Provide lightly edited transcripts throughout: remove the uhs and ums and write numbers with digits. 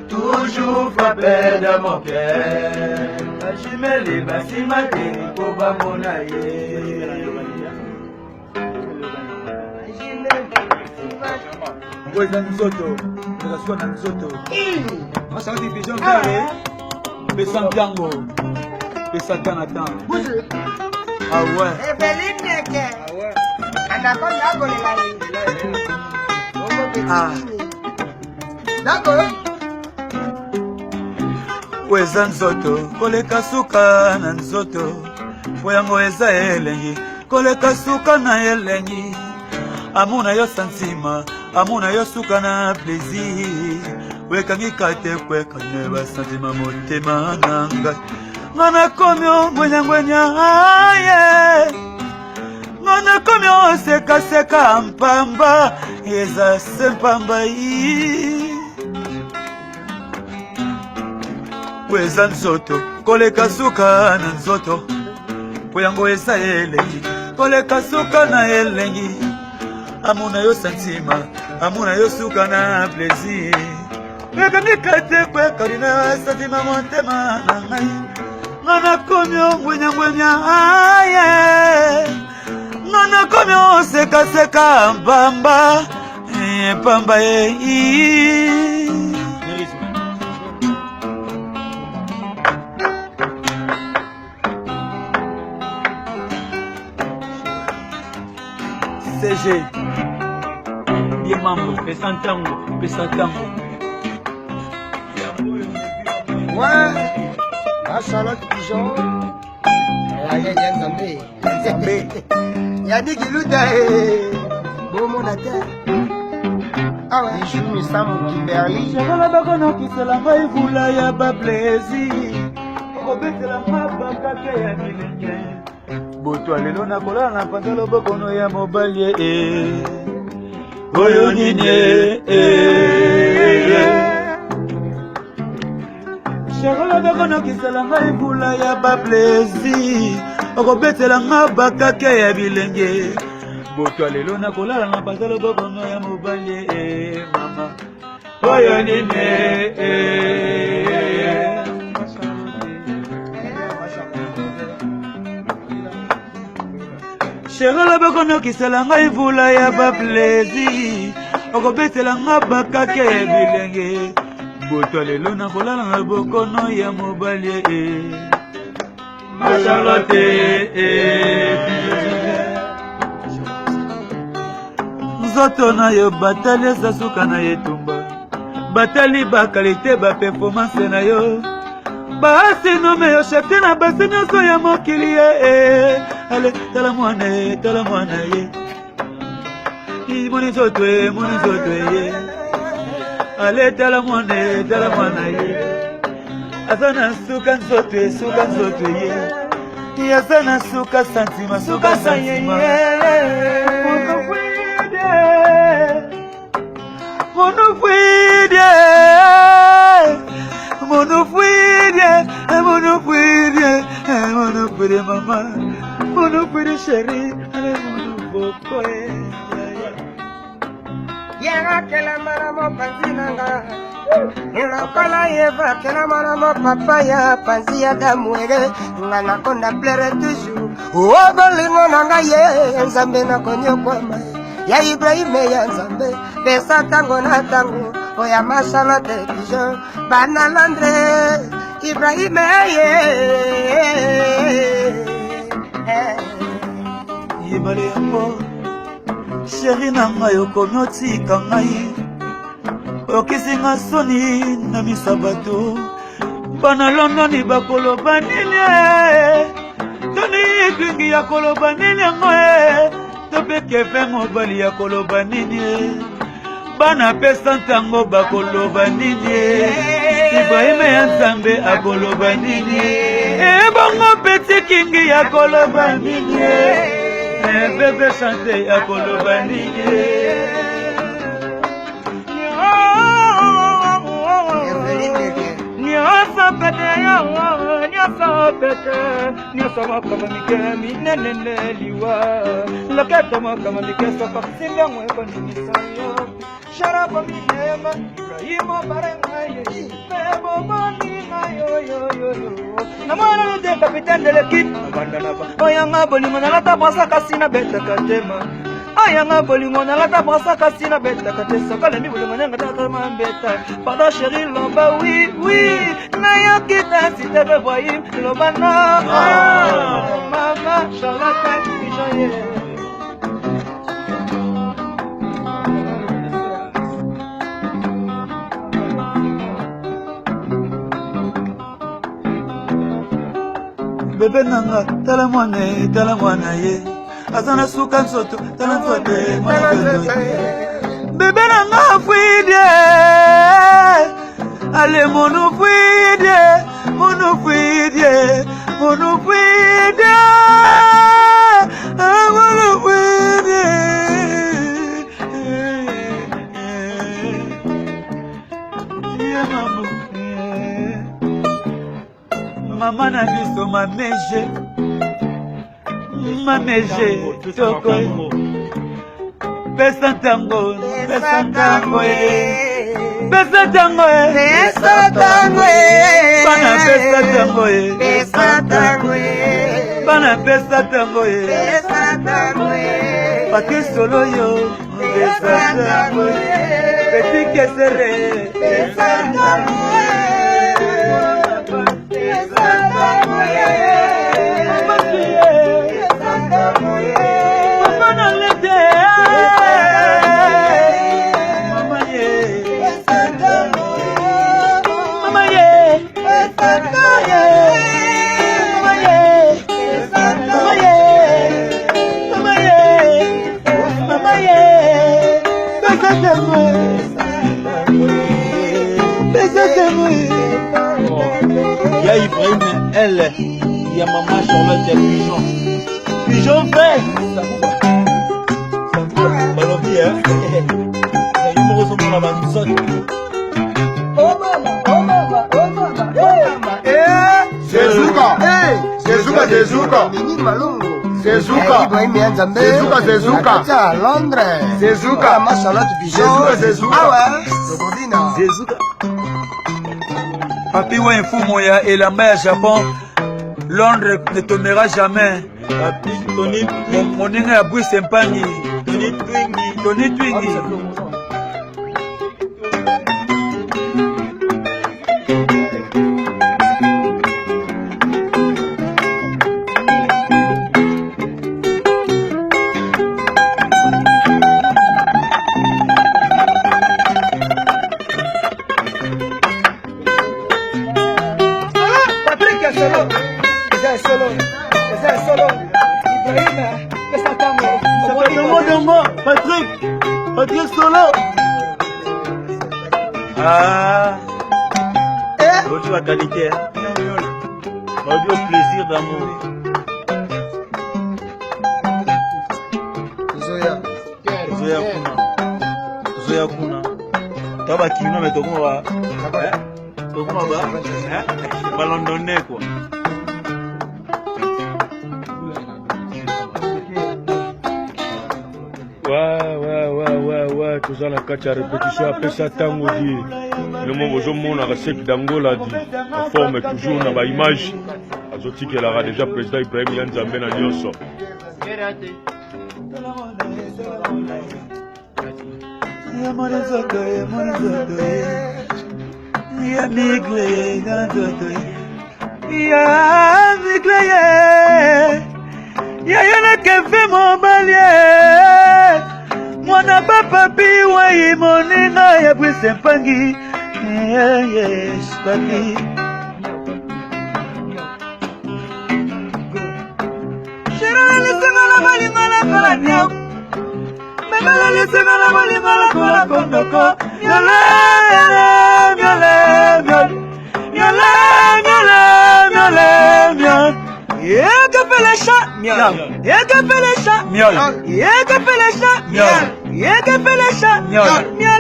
Toujours frappé de mon cœur. Jimeli basimate pour bamonaye. Weza nzoto, nzaswa na nzoto. Masa division kare. Pesa mtango. Pesa tanata. Ah ouais. Ebelineke. Ah ouais. Anakonda kolela. Ah. D'accord. Weza nzoto, koleka suka na nzoto. Poyango eza elengi, koleka suka na elengi. Amuna yo santima, amuna yo suka na plaisir. Wekangi kate kweka neba santima motema nanga. Ngana komyo ngwenya aye. Ngana komyo seka seka mpamba. Eza sempamba yi. Weza nzoto, koleka suka na nzoto. Poyango eza elengi, koleka suka na elengi. Amuna yo santima, amuna yo suka na plaisir. Wekangi kate kweka neba santima motema nanga. Ngana komyo ngwenya aye. Ngana komyo seka seka mpamba. Pamba ye. CG Bien mambo, pesantango. Ouais. Ah, Charlotte Pigeon. Nzambe. Yadi Giluda. Bon terre. Ah ouais. Je me sens Kimberly. Jala bakono kiselanga ivula ya ba plaisir. Obetela mabaka ke ya milenge. Boto alelo na kola na panzalo bokono ya mobali oyo nini Shagola bakono kiselanga ivula ya ba plaisir. Okobetela mabaka ke ya bilenge. Boto alelo na kola na panzalo bokono ya mobali mama oyo nini Cherola bakono kiselanga ivula ya ba plaisir. Okobetela ngabaka ke bilenge. Boto lelo na kolala na bokono ya mobali Charlotte Nzoto na yo batali esasuka na yetumba. Batali ba kalite ba performance na yo. Basi nome yo chefte na basi nyonso ya mokili Ale, tala mwana ye. Moni nzoto ye. Ale, tala mwana ye. Asana suka nzoto ye. Asana suka santima. Monofuide mama. Monofuide chérie. Ale monofuide. Yera kela maramo panzinanga. Nilakala yeva kela maramo papaya panzia damwere. Ngana konda plere toujours. Obolingo nanga ye nzambe na konyo kwa mai. Ya Ibrahime ya nzambe. Pesa tango na tango. Oya mashala television. Bana Landre. Ibrahime ye. Yebale yango. Chéri nanga yokomi otika ngai. Okisinga soni na misabato. Bana Londoni bakoloba nini Toni klingi ya koloba nini yango Topeke fe mobali ya koloba nini Bana pesa ntango bakoloba nini Ibrahime ya nzambe akoloba nini Bongo peti kingi ya koloba nini Bebe chante ya koloba nini Nyonso nyasa pete nyasa makama mikemi nenene liwa lokete makama mikeso kasimba mweko nimisayo sharaba minema Ibrahimo barengaye bebo bani yo na mwana de capitaine de l'équipe bandana ba oyanga bolingo na lata pasa kasina beta katema ayanga bolingo na lata pasa kasina beta katesa kala mi bolingo na ngata mambeta pardon chérie lomba oui na yakita si te revoyim lobana mama shalaka ijoye bébé nanga tala mwana ye azana suka nsoto tala nsote bébé nanga fuide ale mono fuide Maman a vu son mamége toko pesa tango bana pesa tango pati solo yo pesa tango petit kesere pesa tango Il y a Ibrahim, elle, il y a maman Charlotte, il y a Pigeon fait. Balobi, hein? Il me ressemble à la banzone. Oh mama. Sezuka. Nini malungu. Sezuka. Ibrahim ya Nzambe. Sezuka. Acha Londres. Sezuka. Mashallah Pigeon. Sezuka. Ah ouais. Sokodina. Sezuka. Papi wa infumo ya elamba ya Japon Londres ne tombera jamais. Papi, Tony Moninga ya bui sempangi Tony Twingi Patrick Solo. Ah. Audio à qualité, hein? Audio plaisir d'amour. Zoya kuna. Taba kino mais tokuma ba. Tokuma ba. Ba londonais quoi. Ouais, tout ça la catch à répétition après ça tango dit le mot bozomona ka sek d'Angola dit en forme toujours na ba image azoti que la déjà président Ibrahim ya Nzambe na nyonso ya kefe mobali mwana papa biwa imoninga ya bwise mpangi yes papi shirala lisengala balingala kola nyam memala lisengala balingala kola kondoko nyale Yeke fait les chats, miaou. Yeke fait les chats, miaou. Yeke fait les chats, miaou. Yeke fait les chats, miaou. Miaou, miaou,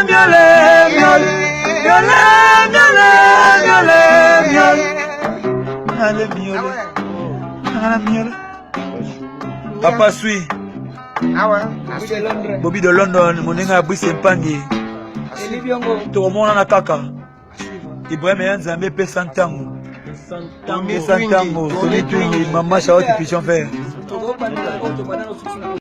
miaou, miaou, miaou, miaou, miaou. Niala Papa Sui awa Bobby de London Moninga Brice Mpangi Tomona na kaka Ibrahim Yanzambe pe Santango Santango Tony Twingi Mama Charlotte Pichon Fer